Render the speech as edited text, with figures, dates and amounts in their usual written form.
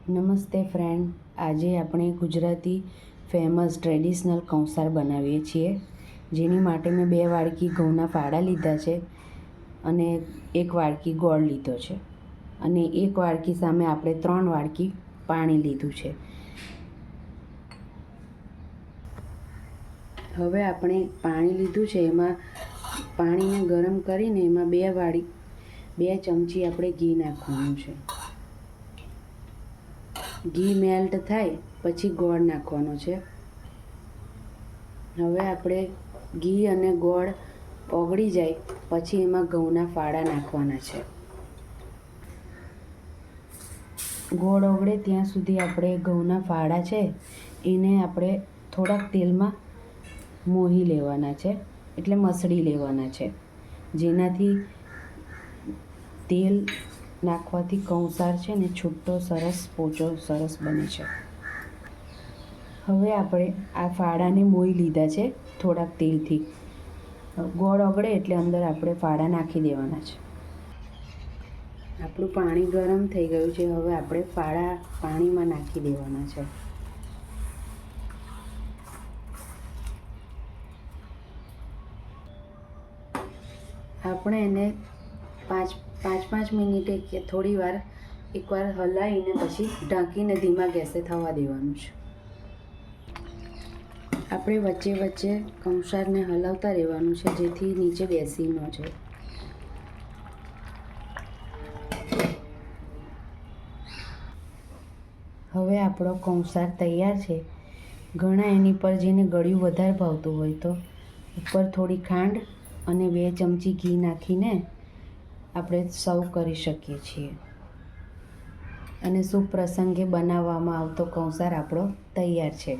નમસ્તે ફ્રેન્ડ, આજે આપણે ગુજરાતી ફેમસ ટ્રેડિશનલ કંસાર બનાવીએ છીએ, જેની માટે મેં 2 વાડકી ઘઉંના ફાડા લીધા છે અને 1 વાડકી ગોળ લીધો છે અને 1 વાડકી સામે આપણે 3 વાડકી પાણી લીધું છે. હવે આપણે પાણી લીધું છે, એમાં પાણીને ગરમ કરીને એમાં 2 ચમચી આપણે ઘી નાખવાનું છે. ઘી મેલ્ટ થાય પછી ગોળ નાખવાનો છે. હવે આપણે ઘી અને ગોળ ઓગળી જાય પછી એમાં ઘઉંના ફાડા નાખવાના છે. ગોળ ઓગળે ત્યાં સુધી આપણે ઘઉંના ફાડા છે એને આપણે થોડાક તેલમાં મોહી લેવાના છે, એટલે મસળી લેવાના છે, જેનાથી તેલ નાખવાથી કંસાર છે ને છૂટો સરસ પોચો સરસ બને છે. હવે આપણે આ ફાડાને મોઈ લીધા છે થોડાક તેલથી. ગોળ ઓગળે એટલે અંદર આપણે ફાડા નાખી દેવાના છે. આપણું પાણી ગરમ થઈ ગયું છે. હવે આપણે ફાડા પાણીમાં નાખી દેવાના છે. આપણે એને 5 મિનિટે કે થોડી વાર એકવાર હલાવીને પછી ઢાંકીને ધીમા ગેસે થવા દેવાનું છે. આપણે વચ્ચે વચ્ચે કંસારને હલાવતા રહેવાનું છે, જેથી નીચે બેસી ન જાય. હવે આપણો કંસાર તૈયાર છે. ઘણા એની પર જેને ગળ્યું વધારે ભાવતું હોય તો ઉપર થોડી ખાંડ અને 2 ચમચી ઘી નાખીને આપણે સર્વ કરી શકીએ છીએ. અને શુભ પ્રસંગે બનાવવામાં આવતો કંસાર આપણો તૈયાર છે.